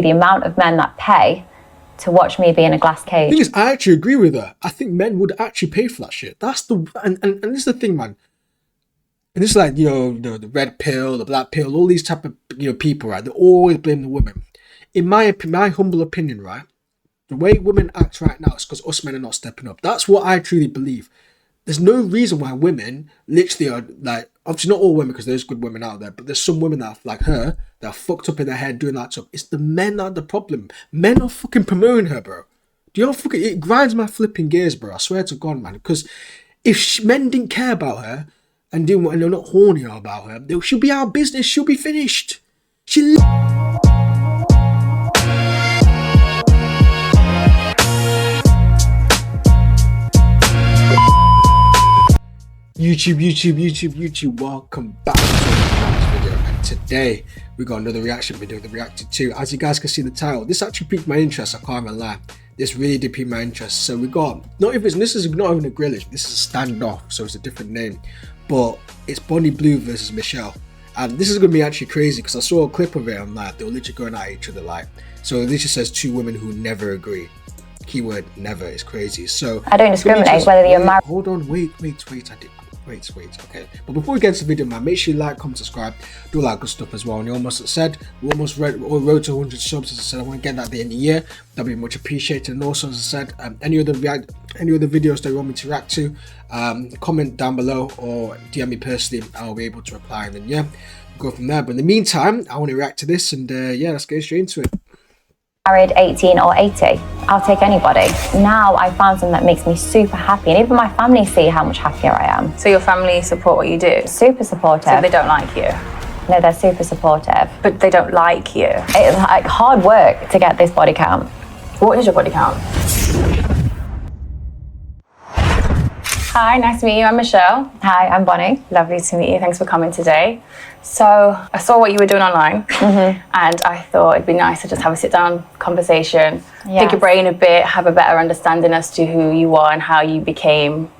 The amount of men that pay to watch me be in a glass cage. The thing is, I actually agree with her. I think men would actually pay for that shit. That's the and this is the thing, man. And this is like, you know, the red pill, the black pill, all these type of, you know, people, right? They always blame the women. In my humble opinion, right? The way women act right now is because us men are not stepping up. That's what I truly believe. There's no reason why women literally are like, obviously not all women because there's good women out there, but there's some women that are like her that are fucked up in their head doing that stuff. It's the men that are the problem. Men are fucking promoting her, bro. Do you know fucking, it grinds my flipping gears, bro. I swear to God, man. Because if men didn't care about her and didn't, and they're not horny about her, she'll be out of business. She'll be finished. YouTube, welcome back to another video. And today we got another reaction video that we reacted to. As you guys can see the title, this actually piqued my interest, I can't even lie. This really did pique my interest. So we got, this is not even a grillage, this is a standoff, so it's a different name. But it's Bonnie Blue versus Michelle. And this is going to be actually crazy because I saw a clip of it and like, they were literally going at each other like. So it literally says two women who never agree. Keyword never is crazy. So I don't discriminate whether you're married. Hold on, wait, I did. Wait, okay. But before we get into the video, man, make sure you like, comment, subscribe, do all that good stuff as well. And you almost said, we almost road to 100 subs. As I said, I want to get that at the end of the year. That'd be much appreciated. And also, as I said, any other videos that you want me to react to, comment down below or DM me personally. I'll be able to reply, and then yeah, go from there. But in the meantime, I want to react to this, and yeah, let's get straight into it. Married 18 or 80, I'll take anybody. Now I found something that makes me super happy, and even my family see how much happier I am. So your family support what you do? Super supportive. So they don't like you? No, they're super supportive. But they don't like you? It's like hard work to get this body count. What is your body count? Hi, nice to meet you. I'm Michelle. Hi, I'm Bonnie. Lovely to meet you. Thanks for coming today. So I saw what you were doing online, and I thought it'd be nice to just have a sit-down conversation, pick your brain a bit, have a better understanding as to who you are and how you became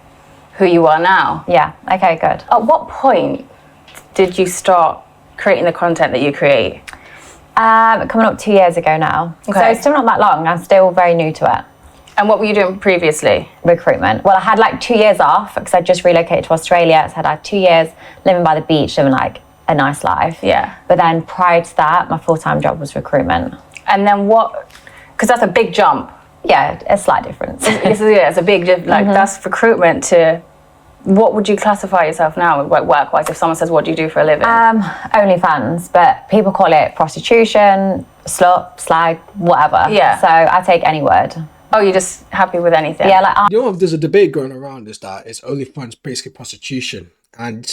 who you are now. Yeah, okay, good. At what point did you start creating the content that you create? Coming up 2 years ago now. Okay. So it's still not that long. I'm still very new to it. And what were you doing previously? Recruitment. Well, I had like 2 years off because I just relocated to Australia. So I had 2 years living by the beach, living like a nice life. Yeah. But then prior to that, my full-time job was recruitment. And then what, because that's a big jump. Yeah, a slight difference. It's a big, like that's recruitment to, what would you classify yourself now, like work-wise? If someone says, what do you do for a living? OnlyFans, but people call it prostitution, slut, slag, whatever. Yeah. So I take any word. Oh, you're just happy with anything? Yeah, like You know, there's a debate going around is that it's OnlyFans basically prostitution, and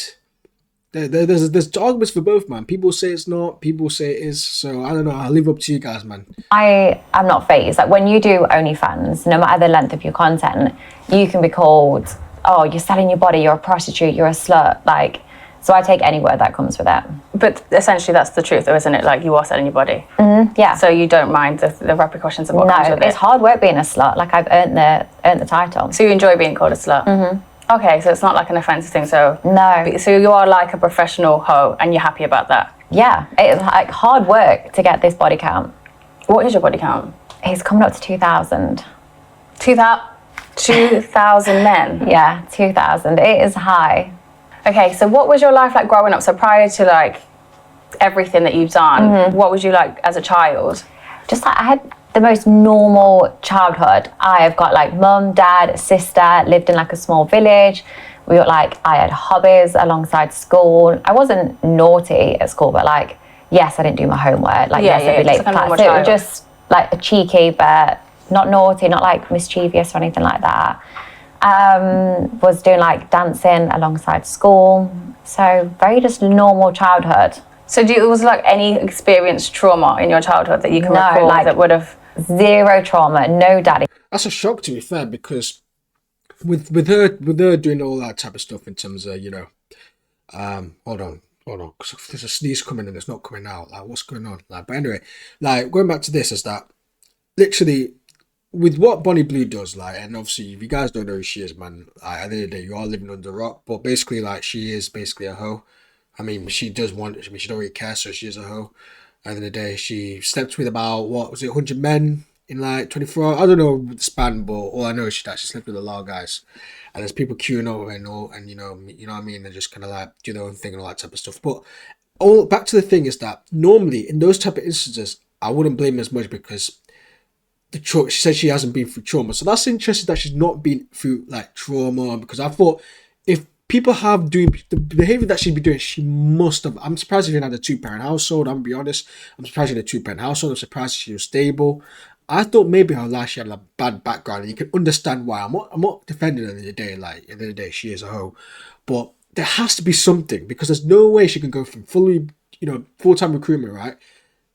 there's arguments for both, man. People say it's not, people say it is. So I don't know. I'll leave it up to you guys, man. I'm not phased. Like when you do OnlyFans, no matter the length of your content, you can be called, oh, you're selling your body, you're a prostitute, you're a slut. Like, so I take any word that comes with it. But essentially that's the truth though, isn't it? Like you are selling your body. Yeah. So you don't mind the repercussions of what comes with it? No, it's hard work being a slut. Like I've earned the title. So you enjoy being called a slut? Okay, so it's not like an offensive thing. So no. So you are like a professional hoe and you're happy about that? Yeah, it's like hard work to get this body count. What is your body count? It's coming up to 2,000. 2,000 men? Yeah, 2,000. It is high. Okay, so what was your life like growing up? So prior to like everything that you've done, what was you like as a child? Just like I had the most normal childhood. I have got like mum, dad, sister, lived in like a small village. We got like, I had hobbies alongside school. I wasn't naughty at school, but like, yes, I didn't do my homework. Like, yes, I'd be late for class. So it was just like a cheeky, but not naughty, not like mischievous or anything like that. Was doing like dancing alongside school. So very just normal childhood. So was like any experienced trauma in your childhood that you can recall like, that would have? Zero trauma, no daddy. That's a shock, to be fair, because with her doing all that type of stuff in terms of, you know, hold on, because there's a sneeze coming and it's not coming out. Like, what's going on? Like, but anyway, like going back to this is that literally with what Bonnie Blue does, like, and obviously if you guys don't know who she is, man, like, at the end of the day, you are living under a rock. But basically, like, she is basically a hoe. I mean, she don't really care, so she is a hoe. At the end of the day, she slept with about, what was it, 100 men in like 24 hours? I don't know the span, but all I know is that she slept with a lot of guys. And there's people queuing over and all, and you know what I mean? They just kind of like do their own thing and all that type of stuff. But all back to the thing is that normally in those type of instances, I wouldn't blame her as much because she said she hasn't been through trauma. So that's interesting that she's not been through like trauma, because I thought if people have doing the behavior that she'd be doing, she must have. I'm surprised if you had a 2-parent household. I'm gonna be honest. I'm surprised she had a 2-parent household. I'm surprised she was stable. I thought maybe her life she had a bad background, and you can understand why. I'm not defending her at the end of the day. Like at the end of the day, she is a hoe, but there has to be something, because there's no way she can go from fully, full-time recruitment, right,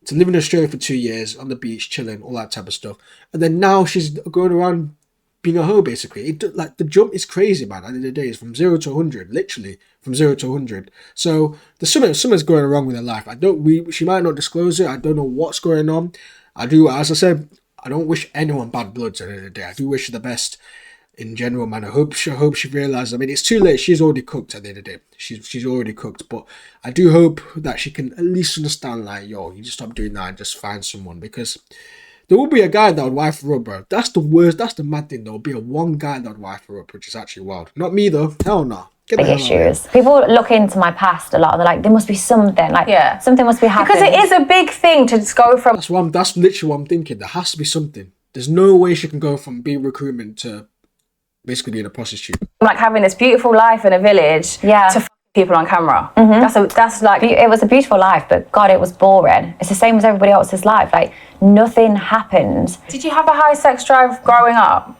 to living in Australia for 2 years on the beach, chilling, all that type of stuff, and then now she's going around being a hoe, basically. Like the jump is crazy, man. At the end of the day, it's from 0 to 100, literally from 0 to 100. So there's something's going wrong with her life. She might not disclose it. I don't know what's going on. As I said, I don't wish anyone bad blood at the end of the day. I do wish her the best in general, man. I hope she realizes. I mean, it's too late. She's already cooked at the end of the day. She's already cooked. But I do hope that she can at least understand, like, yo, you just stop doing that and just find someone, because there will be a guy that would wife her up, bro. That's the worst. That's the mad thing. There will be one guy that would wife her up, which is actually wild. Not me though. Hell no. Get the Big hell out of issues. People look into my past a lot and they're like, there must be something. Like, Yeah. something must be happening. Because it is a big thing to just go from. That's literally what I'm thinking. There has to be something. There's no way she can go from being recruitment to basically being a prostitute. Like having this beautiful life in a village Yeah. to people on camera. That's like, It was a beautiful life, but God, it was boring. It's the same as everybody else's life. Like, nothing happened. did you have a high sex drive growing up?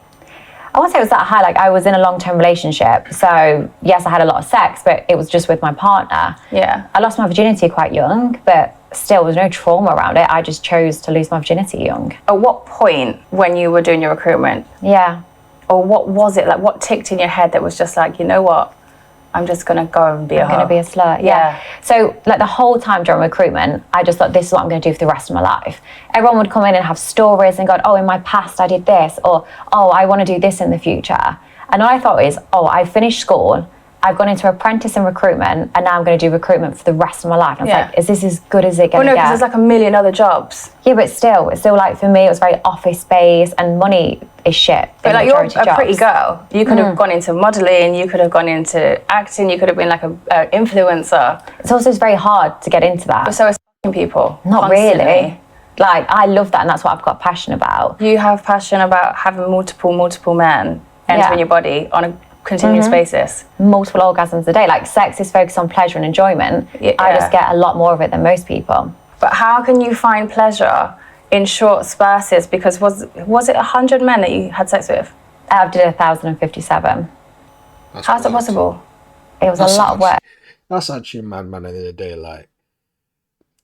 I won't say it was that high. Like, I was in a long-term relationship. So, yes, I had a lot of sex, but it was just with my partner. Yeah. I lost my virginity quite young, but still, there was no trauma around it. I just chose to lose my virginity young. At what point when you were doing your recruitment, Yeah. or what was it, like what ticked in your head that was just like, you know what, I'm just going to go and be I'm going to be a slut. Yeah. So, like, the whole time during recruitment, I just thought, this is what I'm going to do for the rest of my life. Everyone would come in and have stories and go, oh, in my past I did this, or, oh, I want to do this in the future. And all I thought is, oh, I finished school, I've gone into apprentice and recruitment, and now I'm going to do recruitment for the rest of my life. And I was like, is this as good as it going to Well, no, get? because there's like a million other jobs. Yeah, but still, it's still like, for me, it was very office-based, and money is shit. But like, you're a majority pretty jobs. girl. You could have gone into modeling, you could have gone into acting, you could have been like a influencer. It's also very hard to get into that. So it's people. Not constantly. really. Like, I love that, and that's what I've got passion about. You have passion about having multiple men entering your body on a continuous basis. Multiple orgasms a day. Like, sex is focused on pleasure and enjoyment. Yeah. I just get a lot more of it than most people. But how can you find pleasure in short spurts? Because was it 100 men that you had sex with? I did 1,057. How's it possible? It was a lot of work. That's actually mad, man, at the end of the day, like.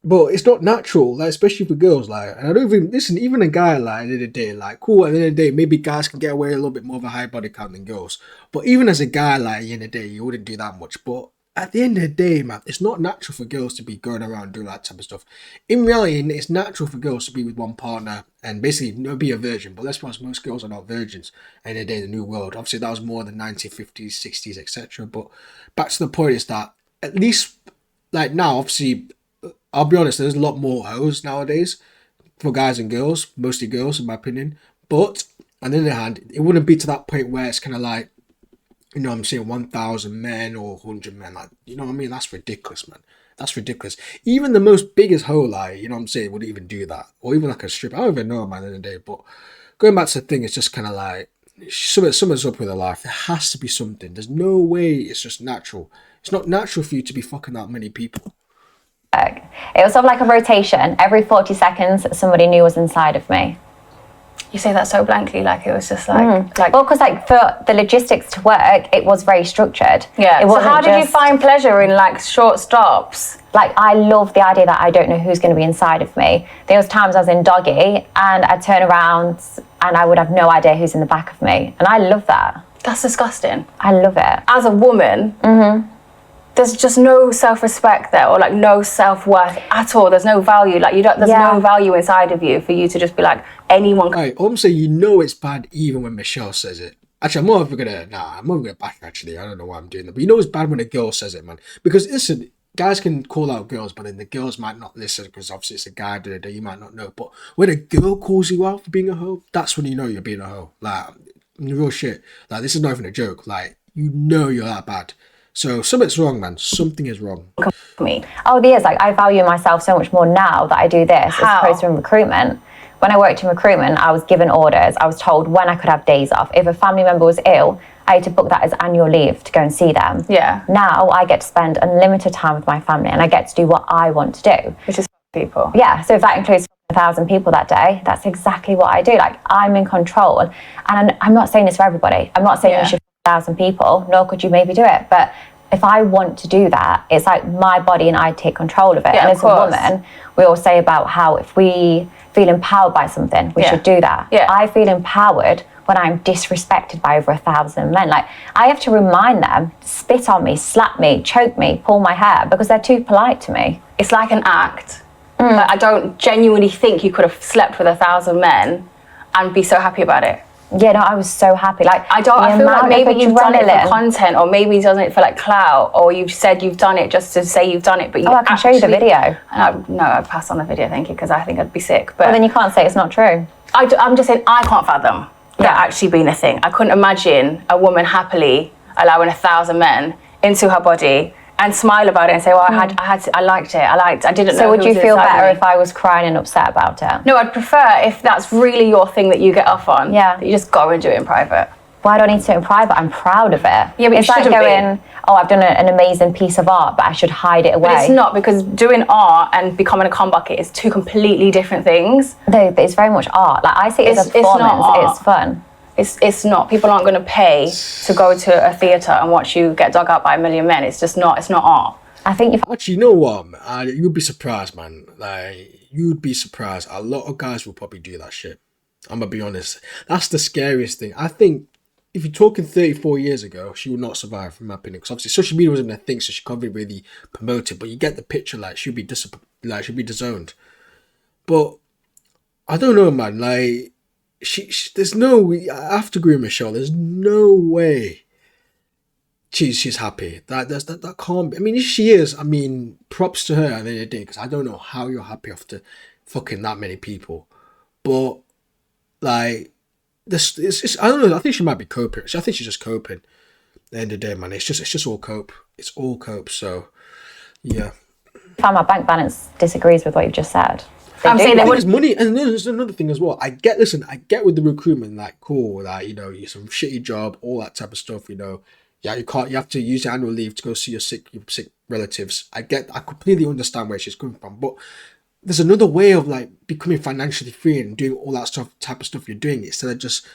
But it's not natural, like, especially for girls, like, and I don't even, listen, even a guy, like, at the end of the day, like, cool, at the end of the day, maybe guys can get away a little bit more of a high body count than girls. But even as a guy, like, at the end of the day, you wouldn't do that much. But at the end of the day, man, it's not natural for girls to be going around doing that type of stuff. In reality, it's natural for girls to be with one partner and basically not be a virgin. But let's be honest, most girls are not virgins at the end of the day, the new world. Obviously, that was more in the 1950s, 60s, etc. But back to the point is that, at least, like, now, obviously, I'll be honest, there's a lot more hoes nowadays for guys and girls, mostly girls in my opinion. But on the other hand, it wouldn't be to that point where it's kind of like, you know what I'm saying, 1,000 men or 100 men. Like, you know what I mean? That's ridiculous, man. That's ridiculous. Even the most biggest hoe, like, you know what I'm saying, wouldn't even do that. Or even like a strip. I don't even know, man, at the end of the day. But going back to the thing, it's just kind of like, something's up with her life. There has to be something. There's no way it's just natural. It's not natural for you to be fucking that many people. It was sort of like a rotation. Every 40 seconds, somebody new was inside of me. You say that so blankly, like it was just like... Well, because like for the logistics to work, it was very structured. Yeah. It So wasn't how did you just- find pleasure in like short stops? Like, I love the idea that I don't know who's going to be inside of me. There was times I was in doggy and I'd turn around and I would have no idea who's in the back of me. And I love that. That's disgusting. I love it. As a woman, there's just no self-respect there, or like no self-worth at all. There's no value. Like there's no value inside of you for you to just be like, anyone can. Right, I'm saying, you know it's bad even when Michelle says it. Actually, I'm not even gonna back her, actually. I don't know why I'm doing that. But you know it's bad when a girl says it, man. Because listen, guys can call out girls, but then the girls might not listen because obviously it's a guy that you might not know. But when a girl calls you out for being a hoe, that's when you know you're being a hoe. Like, real shit. Like, this is not even a joke. Like, you know you're that bad. So something's wrong, man. Something is wrong. Me. Oh, the years, like, I value myself so much more now that I do this How? as opposed to in recruitment. When I worked in recruitment, I was given orders. I was told when I could have days off. If a family member was ill, I had to book that as annual leave to go and see them. Yeah. Now I get to spend unlimited time with my family and I get to do what I want to do. Which is people. Yeah, so if that includes 1,000 people that day, that's exactly what I do. Like, I'm in control. And I'm not saying this for everybody. I'm not saying you should 1,000 people, nor could you maybe do it. But if I want to do that, it's like my body and I take control of it. Yeah, and of as a woman, we all say about how if we feel empowered by something, we should do that. Yeah. I feel empowered when I'm disrespected by over 1,000 men. Like, I have to remind them, spit on me, slap me, choke me, pull my hair, because they're too polite to me. It's like an act. Like, I don't genuinely think you could have slept with 1,000 men and be so happy about it. Yeah, no, I was so happy. Like, I feel like maybe you've done it for content, or maybe you've done it for like clout, or you've said you've done it just to say you've done it, but you I can show you the video. No, I'd pass on the video, thank you, because I think I'd be sick. But Well, then you can't say it's not true. I'm just saying, I can't fathom that actually being a thing. I couldn't imagine a woman happily allowing 1,000 men into her body and smile about it and say, well, I didn't know. So would you feel better if if I was crying and upset about it? No, I'd prefer if that's really your thing that you get off on. Yeah. That you just go and do it in private. Why do I need to do it in private? I'm proud of it. Yeah, but it's you like shouldn't going, oh, I've done an amazing piece of art, but I should hide it away. But it's not, because doing art and becoming a cum bucket is two completely different things. No, but it's very much art. Like, I see it as a performance. It's not art. It's fun. It's not. People aren't going to pay to go to a theatre and watch you get dug out by a million men. It's just not. It's not art. I think you've Actually, you know what? You'd be surprised, man. Like, you'd be surprised. A lot of guys will probably do that shit. I'm gonna be honest. That's the scariest thing. I think if you're talking 34 years ago, she would not survive, from my opinion. Because obviously social media wasn't a thing, so she couldn't really promote it. But you get the picture. Like, she'd be she'd be disowned. But I don't know, man. Like, there's no. I have to agree with Michelle. There's no way she's happy. That can't be. I mean, if she is, I mean, props to her at the end of the day, because I don't know how you're happy after fucking that many people. But like, it's I don't know. I think she might be coping. I think she's just coping. At the end of the day, man, it's just all cope. It's all cope. So yeah. found my bank balance disagrees with what you've just said. I'm saying they There's money, and there's another thing as well. I get with the recruitment, like, cool, like, you know, you're some shitty job, all that type of stuff, you know. Yeah, you have to use your annual leave to go see your sick relatives. I completely understand where she's coming from, but there's another way of like becoming financially free and doing all that type of stuff you're doing, instead of just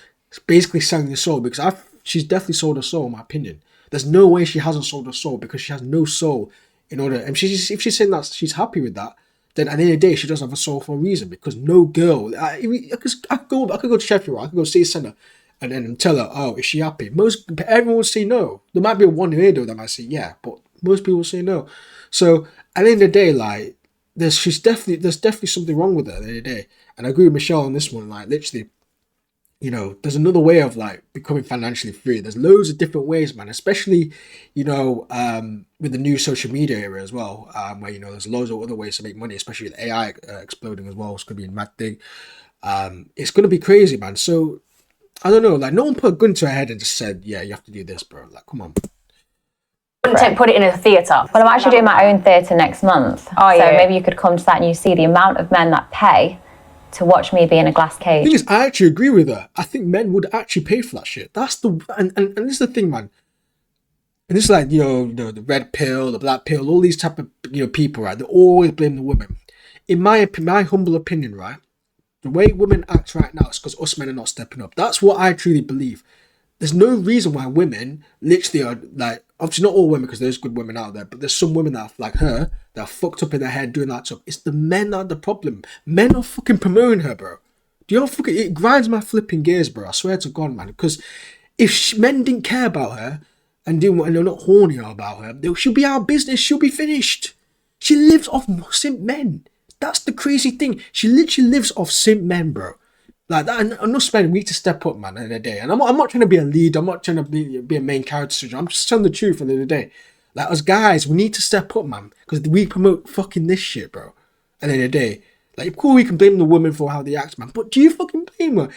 basically selling your soul. Because she's definitely sold her soul, in my opinion. There's no way she hasn't sold her soul, because she has no soul in order. And if she's saying that she's happy with that, then at the end of the day, she doesn't have a soul for a reason. Because no girl, I could go to Sheffield, I could go see Senna, and then tell her, oh, is she happy? Everyone will say no. There might be one weirdo that might say yeah, but most people will say no. So at the end of the day, like, there's definitely something wrong with her at the end of the day. And I agree with Michelle on this one. Like, literally, you know, there's another way of like becoming financially free. There's loads of different ways, man. Especially, you know, with the new social media era as well, where, you know, there's loads of other ways to make money, especially with AI exploding as well. It's gonna be a mad thing. It's gonna be crazy, man. So I don't know. Like, no one put a gun to her head and just said, "Yeah, you have to do this, bro." Like, come on. Put it in a theatre. Well, I'm actually doing my own theatre next month. Oh, so yeah. maybe you could come to that and you see the amount of men that pay to watch me be in a glass The cage. thing is, I actually agree with her. I think men would actually pay for that shit. That's and this is the thing, man. And this is like, you know, the red pill, the black pill, all these type of, you know, people, right? They always blame the women. In my humble opinion, right? The way women act right now is because us men are not stepping up. That's what I truly believe. There's no reason why women literally are like, obviously not all women, because there's good women out there, but there's some women that are like her, that are fucked up in their head doing that stuff. It's the men that are the problem. Men are fucking promoting her, bro. Do you know fucking, it grinds my flipping gears, bro. I swear to God, man. Because if men didn't care about her and they're not horny about her, she'll be out of business. She'll be finished. She lives off simp men. That's the crazy thing. She literally lives off simp men, bro. Like that, and us men, we need to step up, man, in the day. And I'm not trying to be a lead. I'm not trying to be a main character. I'm just telling the truth at the end of the day. Like, us guys, we need to step up, man, because we promote fucking this shit, bro. At the end of the day, like, cool, we can blame the woman for how they act, man, but do you fucking blame her?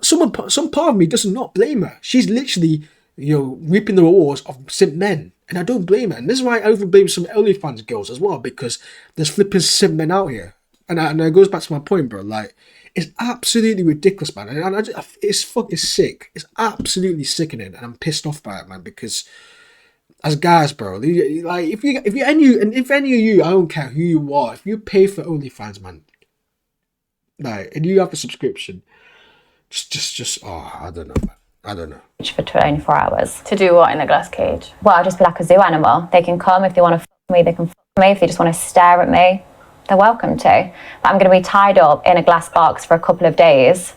Some part of me does not blame her. She's literally, reaping the rewards of simp men, and I don't blame her. And this is why I even blame some OnlyFans girls as well, because there's flipping simp men out here, and it goes back to my point, bro. Like, it's absolutely ridiculous, man, and it's sick. It's absolutely sickening, and I'm pissed off by it, man, because as guys, bro, like, if any of you, I don't care who you are, if you pay for OnlyFans, man, like, and you have a subscription, I don't know, man. I don't know. For 24 hours. To do what in a glass cage? Well, I'll just be like a zoo animal. They can come if they want to fuck me, they can fuck me. If they just want to stare at me, they're welcome to. But I'm going to be tied up in a glass box for a couple of days,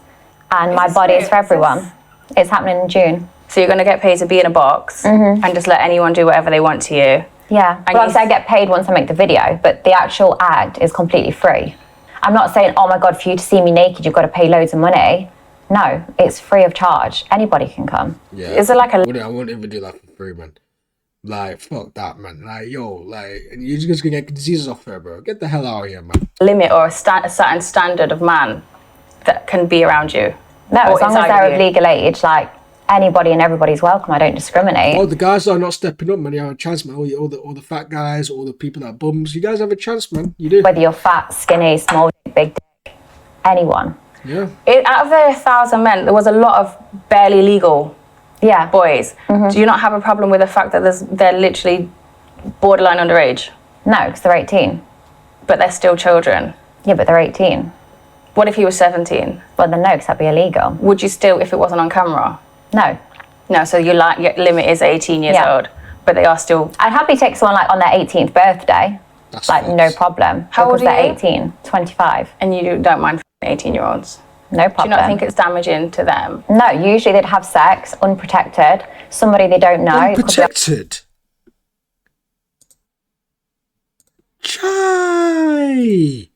and my body is for everyone. It's happening in June. So you're going to get paid to be in a box and just let anyone do whatever they want to you? Yeah. Well, obviously I get paid once I make the video, but the actual act is completely free. I'm not saying, oh my God, for you to see me naked, you've got to pay loads of money. No, it's free of charge. Anybody can come. Yeah. Is it like a... I wouldn't even do that for free, man. Like, fuck that, man. Like, you're just gonna get diseases off her, bro. Get the hell out of here, man. limit or a certain standard of man that can be around you? No, as long as they're of legal age, like, anybody and everybody's welcome. I don't discriminate. Oh, the guys that are not stepping up, man, you have a chance, man. All the fat guys, all the people that are bums, you guys have a chance, man. You do. Whether you're fat, skinny, small dick, big dick, anyone. Yeah. Out of the 1,000 men, there was a lot of barely legal boys. Mm-hmm. Do you not have a problem with the fact that they're literally borderline underage? No, because they're 18. But they're still children. Yeah, but they're 18. What if he was 17? Well, then no, because that'd be illegal. Would you still, if it wasn't on camera? No. No, so your limit is 18 years old, but they are still... I'd happily take someone like on their 18th birthday. That's like, no problem. How old are they're you? 18, 25. And you don't mind 18-year-olds? No problem. Do you not think it's damaging to them? No, usually they'd have sex, unprotected, somebody they don't know. Unprotected? Chai!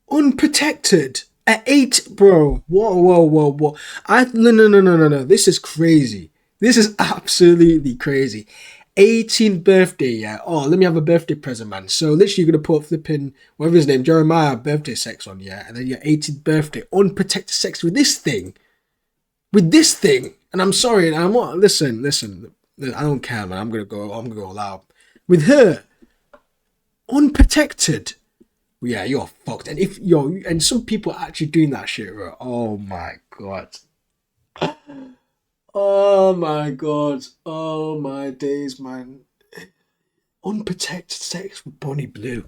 Unprotected? At 8, bro. Whoa. No. This is crazy. This is absolutely crazy. 18th birthday, yeah. Oh, let me have a birthday present, man. So literally you're going to put flipping, whatever his name, Jeremiah, birthday sex on, yeah. And then your 18th birthday, unprotected sex with this thing. And I'm sorry, and I'm not, listen. I don't care, man. I'm going to go all out. With her. Unprotected. Yeah, you're fucked. And and some people are actually doing that shit, bro. Oh my god. Oh my god. Oh my days, man. Unprotected sex with Bonnie Blue.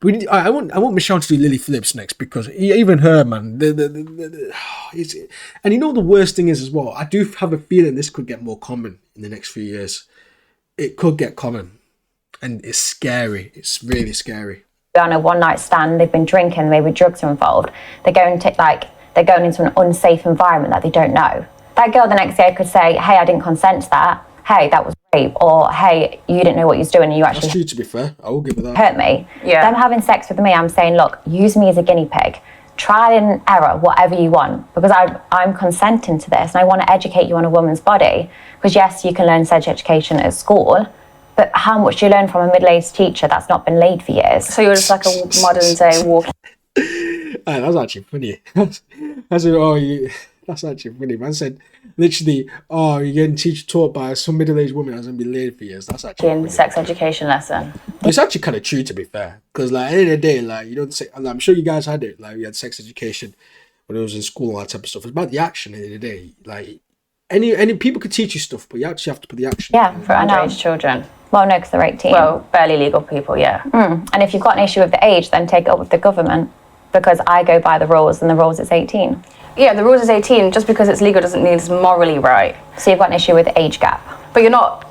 But I want Michelle to do Lily Phillips next, because even her, man. And you know the worst thing is as well, I do have a feeling this could get more common in the next few years. It could get common. And it's scary. It's really scary. On a one-night stand, they've been drinking, maybe drugs are involved. They're going into an unsafe environment that they don't know. That girl the next day could say, hey, I didn't consent to that. Hey, that was rape. Or, hey, you didn't know what you was doing and you actually... That's true, to be fair. I will give her that. ...hurt me. Yeah. Them having sex with me, I'm saying, look, use me as a guinea pig. Try and error, whatever you want. Because I'm consenting to this and I want to educate you on a woman's body. Because, yes, you can learn sex education at school, but how much do you learn from a middle-aged teacher that's not been laid for years? So you're just like a modern-day walking... That's actually funny. That's actually funny. Man said, literally, you're getting taught by some middle-aged woman that's going to be laid for years. That's actually funny. sex education lesson. It's actually kind of true, to be fair. Because, like, at the end of the day, like, you don't say... I'm sure you guys had it. Like, we had sex education when I was in school and all that type of stuff. It's about the action at the end of the day. Like, any people could teach you stuff, but you actually have to put the action. Yeah, for underage children. Well, no, because they're 18. Well, barely legal people, yeah. And if you've got an issue with the age, then take it up with the government, because I go by the rules, and the rules is 18. Yeah, the rules is 18. Just because it's legal doesn't mean it's morally right. So you've got an issue with the age gap. But you're not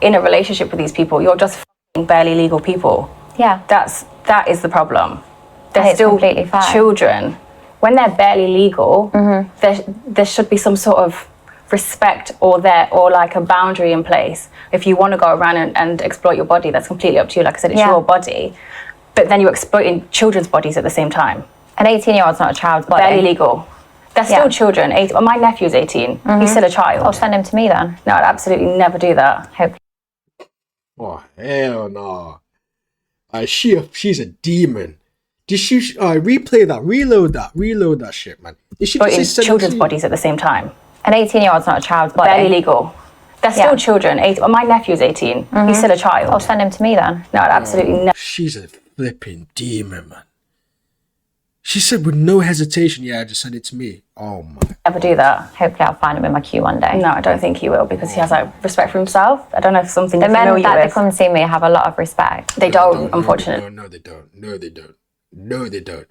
in a relationship with these people. You're just barely legal people. Yeah. That is the problem. They're still completely fine. Children. When they're barely legal, there should be some sort of respect or like a boundary in place. If you want to go around and exploit your body, that's completely up to you. Like I said, it's your body. But then you're exploiting children's bodies at the same time. An 18-year-old's not a child's body. Barely legal. They're still children. My nephew's 18. He's still a child. I'll send him to me then. No, I'd absolutely never do that. Hope Oh hell no! She's a demon. Did she replay that, reload that shit, man? Did she But just in say children's bodies at the same time. An 18-year-old's not a child's body. Barely legal. They're still children. Well, my nephew's 18. He's still a child. I'll send him to me then. No, I'd absolutely never. She's a flipping demon, man. She said with no hesitation, yeah, just send it to me. Oh my. Never do that. Hopefully I'll find him in my queue one day. No, I don't think he will because he has like respect for himself. I don't know if something The you're men familiar that with. come see me have a lot of respect. They don't, unfortunately. No, they don't. No, they don't.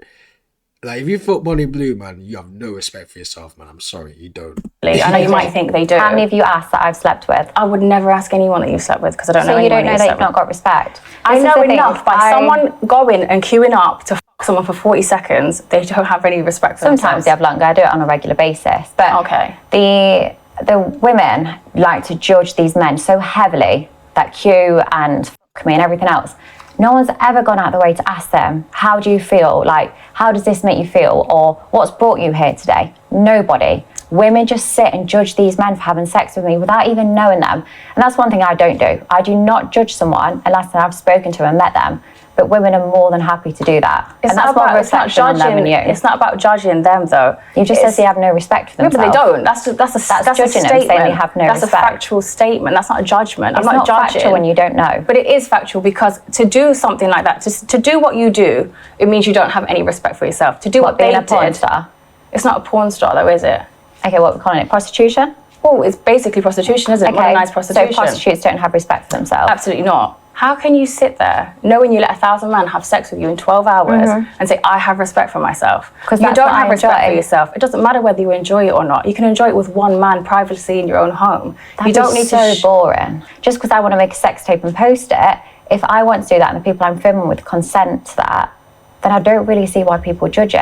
Like, if you fuck Bonnie Blue, man, you have no respect for yourself, man. I'm sorry, you don't. I know you might think they do. How many of you asked that I've slept with? I would never ask anyone that you've slept with because I don't know So you anyone don't know that you've not got respect? I This is know the thing, enough by someone going and queuing up to fuck someone for 40 seconds, they don't have any respect for Sometimes they themselves. have longer. I do it on a regular basis. But Okay. the women like to judge these men so heavily that queue and fuck me and everything else. No one's ever gone out of the way to ask them, how do you feel? Like, how does this make you feel? Or what's brought you here today? Nobody. Women just sit and judge these men for having sex with me without even knowing them. And that's one thing I don't do. I do not judge someone unless I've spoken to and met them. But women are more than happy to do that. It's and not that's more about, of a it's not reflection on them and judging. you. It's not about judging them though. You just said they have no respect for No, themselves. but they don't. That's a judging them, statement. saying they have no that's respect. a factual statement. That's not a judgment. It's I'm not judging. factual when you don't know. But it is factual because to do something like that, to do what you do, it means you don't have any respect for yourself. To do what being they a porn did, star? it's not a porn star though, is it? Okay, what we're calling it? Prostitution? Well, it's basically prostitution, isn't it? Modernised prostitution. So prostitutes don't have respect for themselves. Absolutely not. How can you sit there knowing you let 1,000 men have sex with you in 12 hours and say, I have respect for myself? 'Cause You that's don't what have I respect for enjoy. yourself. It doesn't matter whether you enjoy it or not. You can enjoy it with one man privately in your own home. That'd you don't be need so to. boring. Just because I want to make a sex tape and post it, if I want to do that and the people I'm filming with consent to that, then I don't really see why people judge it.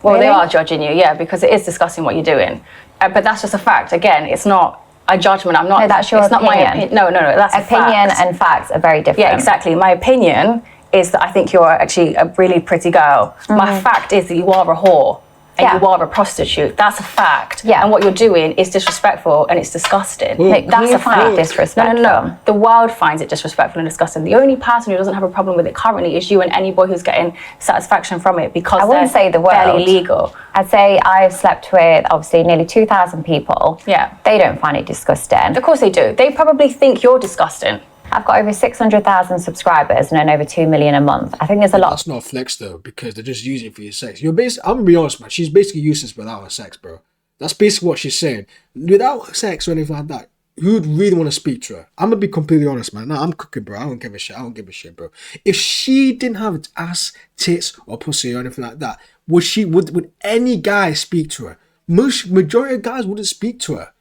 Well, Really? they are judging you, yeah, because it is discussing what you're doing. But that's just a fact. Again, it's not a judgment. I'm not. No, that's your it's not my opinion. opinion. No, that's a Opinion fact. and facts are very different. Yeah, exactly. My opinion is that I think you're actually a really pretty girl. My fact is that you are a whore and Yeah. you are a prostitute. That's a fact. Yeah. And what you're doing is disrespectful and it's disgusting. Like, That's you a find it fact. disrespectful. No. The world finds it disrespectful and disgusting. The only person who doesn't have a problem with it currently is you and any boy who's getting satisfaction from it because I wouldn't they're say the world. fairly legal. I'd say I've slept with obviously nearly 2,000 people. Yeah. They don't find it disgusting. Of course they do. They probably think you're disgusting. I've got over 600,000 subscribers and earn over 2 million a month. I think there's a lot. That's not a flex though, because they're just using it for your sex. I'm gonna be honest, man. She's basically useless without her sex, bro. That's basically what she's saying. Without sex or anything like that, who'd really want to speak to her? I'm gonna be completely honest, man. No, I'm cooking, bro. I don't give a shit. Bro. If she didn't have ass, tits, or pussy or anything like that, would any guy speak to her? Majority of guys wouldn't speak to her.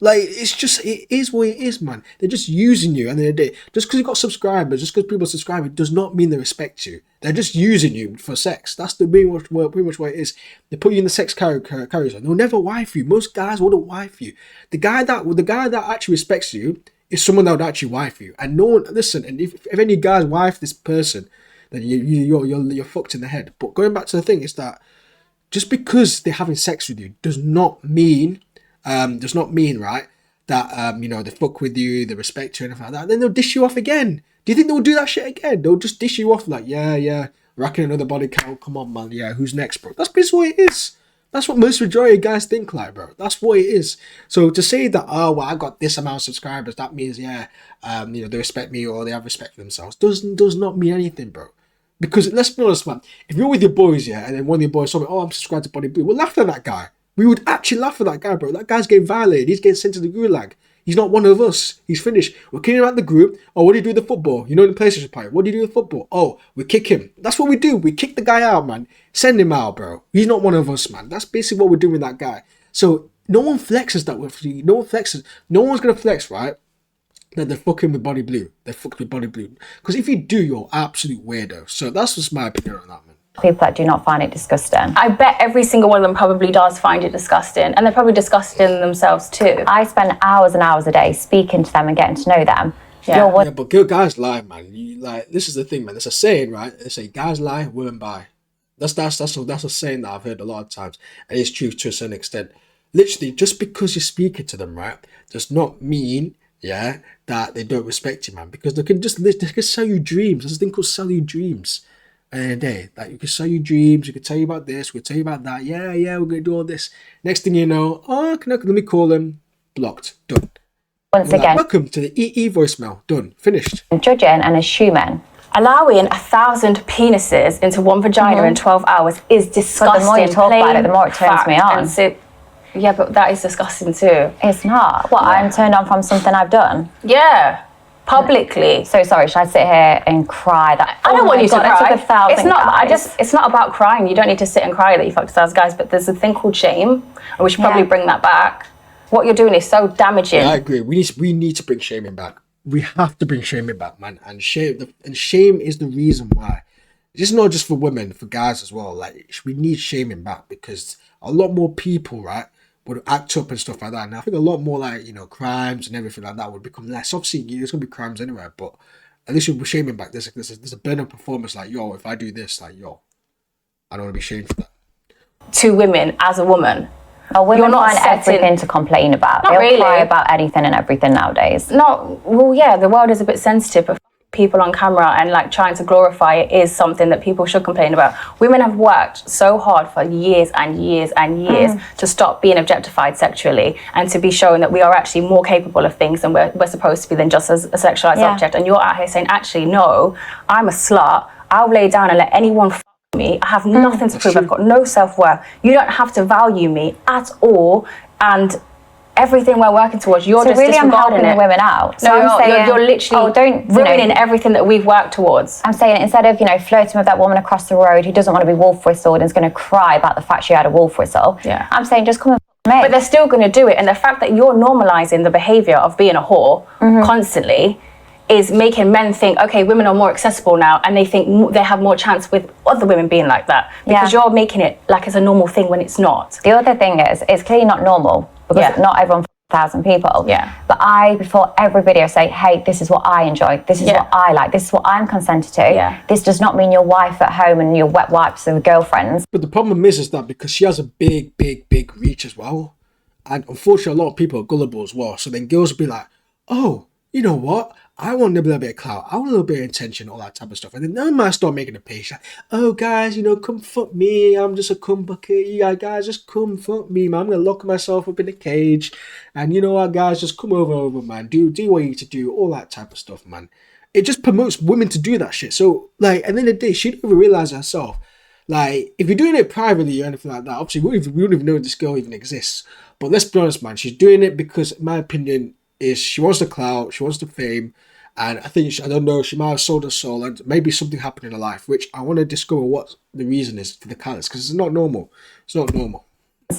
Like, it is what it is, man. They're just using you at the end of the day. Just because you got subscribers, just because people subscribe, it does not mean they respect you. They're just using you for sex. That's pretty much what it is. They put you in the sex carriers. They'll never wife you. Most guys wouldn't wife you. The guy that actually respects you is someone that would actually wife you. And no one, listen, and if any guys wife this person, then you're fucked in the head. But going back to the thing is that just because they're having sex with you does not mean right, that they fuck with you, they respect you, and anything like that. Then they'll dish you off again. Do you think they'll do that shit again? They'll just dish you off like, yeah, racking another body count. Come on, man. Yeah, who's next, bro? That's basically what it is. That's what most majority of guys think like, bro. That's what it is. So to say that, oh, well, I got this amount of subscribers, that means, they respect me or they have respect for themselves, does not mean anything, bro. Because let's be honest, man, if you're with your boys, and then one of your boys told me, oh, I'm subscribed to Body Blue, we'll laugh at that guy. We would actually laugh at that guy, bro. That guy's getting violated. He's getting sent to the gulag. He's not one of us. He's finished. We're kicking him out the group. Oh, what do you do with the football? You know, in the PlayStation party. What do you do with football? Oh, we kick him. That's what we do. We kick the guy out, man. Send him out, bro. He's not one of us, man. That's basically what we're doing with that guy. So no one flexes that with you. No one flexes. No one's gonna flex, right? That they're fucking with Body Blue. They're fucked with Body Blue. Because if you do, you're absolute weirdo. So that's just my opinion on that, man. People that do not find it disgusting. I bet every single one of them probably does find it disgusting, and they're probably disgusting themselves too. I spend hours and hours a day speaking to them and getting to know them. Yeah. But guys lie, man. This is the thing, man. There's a saying, right? They say guys lie, women buy. That's a saying that I've heard a lot of times, and it's true to a certain extent. Literally, just because you're speaking to them, right, does not mean yeah, that they don't respect you, man, because they can sell you dreams. There's a thing called sell you dreams. At the end of the day, like you can sell you dreams, we can tell you about this, we can tell you about that. Yeah, we're gonna do all this. Next thing you know, let me call them. Blocked. Done. Once again, welcome to the EE voicemail. Done. Finished. Judging and assuming. Allowing 1,000 penises into one vagina in 12 hours is disgusting. But the more you talk about it, the more it turns me on. Yeah, but that is disgusting too. It's not. What, I'm turned on from something I've done? Yeah, publicly. So sorry, should I sit here and cry that? I don't want you to cry. Took 1,000 it's not. guys. It's not about crying. You don't need to sit and cry that you fucked 1,000 guys. But there's a thing called shame, and we should probably bring that back. What you're doing is so damaging. Yeah, I agree. We need to bring shaming back. We have to bring shaming back, man. And shame is the reason why. It's not just for women, for guys as well. Like, we need shaming back because a lot more people, right, would act up and stuff like that. And I think a lot more, like, you know, crimes and everything like that would become less. Obviously, there's gonna be crimes anywhere, but at least we're shaming back. There's a better performance. Like, yo, if I do this, like, yo, I don't want to be shamed for that. To women as a woman. Oh, women find everything to complain about. They'll cry about anything and everything nowadays. The world is a bit sensitive, but people on camera and like trying to glorify it is something that people should complain about. Women have worked so hard for years and years and years to stop being objectified sexually and to be shown that we are actually more capable of things than we're supposed to be than just as a sexualized object. And you're out here saying, actually, no, I'm a slut. I'll lay down and let anyone me. I have nothing to prove. I've got no self-worth. You don't have to value me at all, and everything we're working towards, you're just really disregarding I'm helping the women out. So no, I'm saying, you're literally don't ruining everything that we've worked towards. I'm saying instead of, you know, flirting with that woman across the road who doesn't want to be wolf whistled and is going to cry about the fact she had a wolf whistle. Yeah. I'm saying just come and f*** me. But they're still going to do it, and the fact that you're normalising the behaviour of being a whore constantly is making men think, okay, women are more accessible now, and they think they have more chance with other women being like that because you're making it like it's a normal thing when it's not. The other thing is, it's clearly not normal because not everyone 1,000 people. Yeah. But I, before every video, say, hey, this is what I enjoy. This is what I like. This is what I'm consented to. Yeah. This does not mean your wife at home and your wet wipes and girlfriends. But the problem is that because she has a big reach as well, and unfortunately a lot of people are gullible as well. So then girls will be like, oh, you know what? I want a little bit of clout. I want a little bit of attention, all that type of stuff. And then they might start making a page like, oh, guys, you know, come fuck me. I'm just a cum bucket. You guys, just come fuck me, man. I'm going to lock myself up in a cage. And you know what, guys, just come over, man. Do what you need to do, all that type of stuff, man. It just promotes women to do that shit. So, like, at the end of the day, she didn't even realize herself. Like, if you're doing it privately or anything like that, obviously, we wouldn't even know this girl even exists. But let's be honest, man. She's doing it because, in my opinion, is she wants the clout, she wants the fame. And I think, I don't know, she might have sold her soul and maybe something happened in her life, which I want to discover what the reason is for the callous, because it's not normal. It's not normal.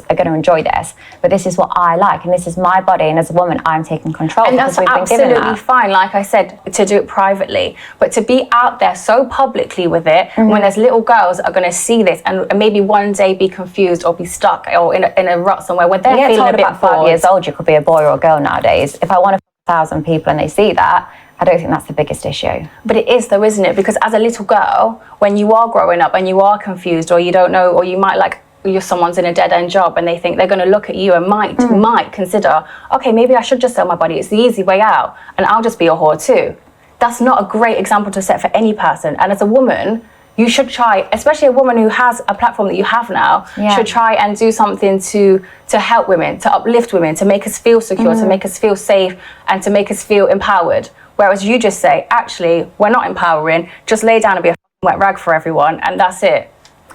Are going to enjoy this, but this is what I like, and this is my body, and as a woman, I'm taking control. And that's absolutely fine, like I said, to do it privately. But to be out there so publicly with it, when there's little girls that are going to see this and maybe one day be confused or be stuck or in a rut somewhere where they're feeling a bit about 5 years old, you could be a boy or a girl nowadays. If I want 1,000 people and they see that, I don't think that's the biggest issue. But it is though, isn't it? Because as a little girl, when you are growing up and you are confused or you don't know, or you might someone's in a dead-end job and they think they're going to look at you and might consider, okay, maybe I should just sell my body. It's the easy way out and I'll just be a whore too. That's not a great example to set for any person. And as a woman, you should try, especially a woman who has a platform that you have now, should try and do something to help women, to uplift women, to make us feel secure, to make us feel safe and to make us feel empowered. Whereas you just say, actually, we're not empowering, just lay down and be a wet rag for everyone, and that's it.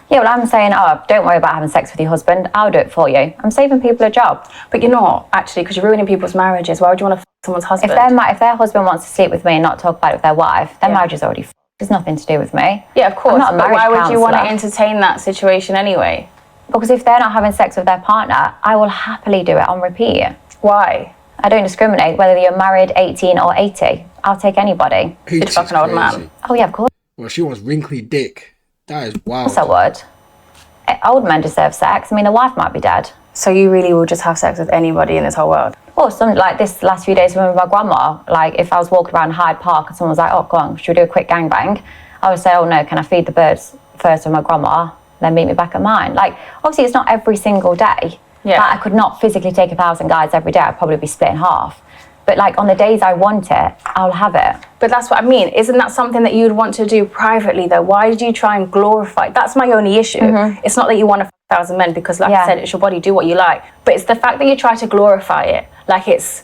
Yeah, well, I'm saying, oh, don't worry about having sex with your husband. I'll do it for you. I'm saving people a job. But you're not, actually, because you're ruining people's marriages. Why would you want to fuck someone's husband? If their husband wants to sleep with me and not talk about it with their wife, their marriage is already fucked. There's nothing to do with me. Yeah, of course. I'm not a but why would you want to counsellor. entertain that situation anyway? Because if they're not having sex with their partner, I will happily do it on repeat. Why? I don't discriminate whether you're married, 18 or 80. I'll take anybody. You'd fuck an old man. Oh, yeah, of course. Well, she wants wrinkly dick. That is wild. Of course I would. Old men deserve sex. I mean, the wife might be dead. So you really will just have sex with anybody in this whole world? Well, like this last few days with my grandma, like if I was walking around Hyde Park and someone was like, oh, come on, should we do a quick gangbang? I would say, oh no, can I feed the birds first with my grandma, then meet me back at mine? Like, obviously it's not every single day. Yeah. Like, I could not physically take 1,000 guys every day. I'd probably be split in half. But like on the days I want it, I'll have it. But that's what I mean. Isn't that something that you'd want to do privately though? Why did you try and glorify? That's my only issue. It's not that you want 1,000 men, because like I said, it's your body, do what you like. But it's the fact that you try to glorify it like it's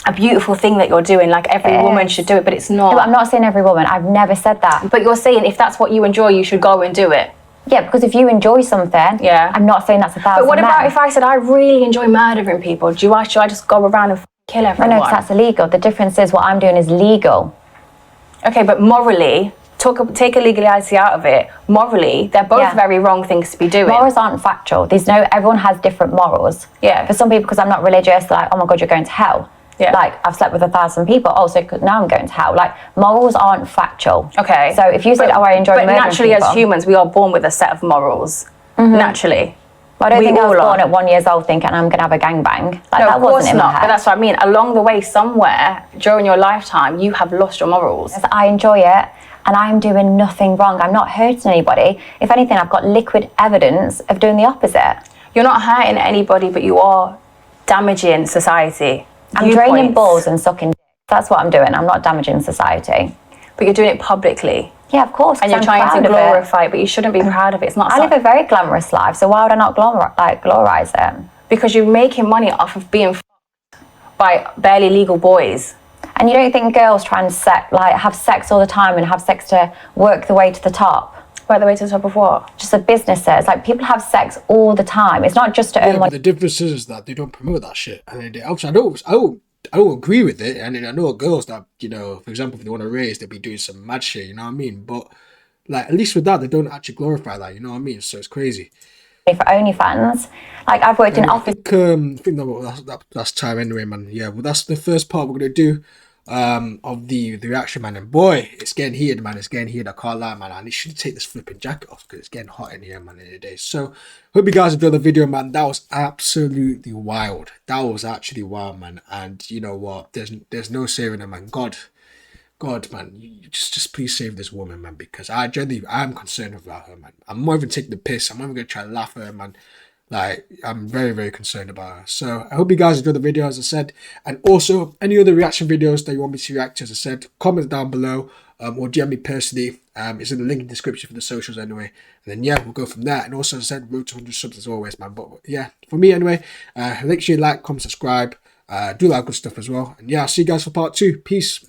a beautiful thing that you're doing, like every woman should do it, but it's not. No, but I'm not saying every woman. I've never said that. But you're saying if that's what you enjoy, you should go and do it. Yeah, because if you enjoy something, I'm not saying that's 1,000 But what about men. if I said I really enjoy murdering people? Should I just go around and kill everyone? No, because that's illegal. The difference is what I'm doing is legal. Okay, but morally, take illegality out of it. Morally, they're both very wrong things to be doing. Morals aren't factual. Everyone has different morals. Yeah. For some people, because I'm not religious, like, oh my God, you're going to hell. Yeah. Like, I've slept with 1,000 people. Oh, so now I'm going to hell. Like, morals aren't factual. Okay. So if you said, I enjoy murdering people. But naturally, as humans, we are born with a set of morals. Naturally. Well, I don't think I was born at 1 year old thinking I'm going to have a gangbang. Like, no, that of course wasn't in my head. But that's what I mean. Along the way, somewhere during your lifetime, you have lost your morals. I enjoy it, and I'm doing nothing wrong. I'm not hurting anybody. If anything, I've got liquid evidence of doing the opposite. You're not hurting anybody, but you are damaging society. I'm draining balls and sucking dick. That's what I'm doing. I'm not damaging society. But you're doing it publicly. Yeah, of course. And you're trying to glorify it, but you shouldn't be proud of it. It's not. I live a very glamorous life, so why would I not glorize it? Because you're making money off of being by barely legal boys. And you don't think girls try and have sex all the time and have sex to work the way to the top? Work the way to the top of what? Just the businesses. Like, people have sex all the time. It's not just to earn money. But the difference is that they don't promote that shit. And obviously, I don't agree with it. And I know girls that, you know, for example, if they want to raise, they'll be doing some mad shit, you know what I mean? But like, at least with that, they don't actually glorify that, you know what I mean? So it's crazy. For OnlyFans, like, I've worked in office. I think that's time anyway, man. Yeah, well, that's the first part we're gonna do of the reaction, man. And boy, it's getting heated, man. It's getting heated. I can't lie, man. I need to take this flipping jacket off because it's getting hot in here, man, in the day. So hope you guys enjoyed the video, man. That was absolutely wild. That was actually wild, man. And you know what? There's no saving her, man. God, man, you just please save this woman, man, because I'm concerned about her, man. I'm not even taking the piss. I'm not even gonna try to laugh at her, man. Like, I'm very, very concerned about her. So I hope you guys enjoyed the video, as I said. And also, any other reaction videos that you want me to react to, as I said, comment down below, or DM me personally. It's in the link in the description for the socials anyway. And then, yeah, we'll go from there. And also, as I said, road to 100 subs as always, man. But yeah, for me anyway, make sure you like, comment, subscribe. Do that good stuff as well. And yeah, I'll see you guys for part 2. Peace.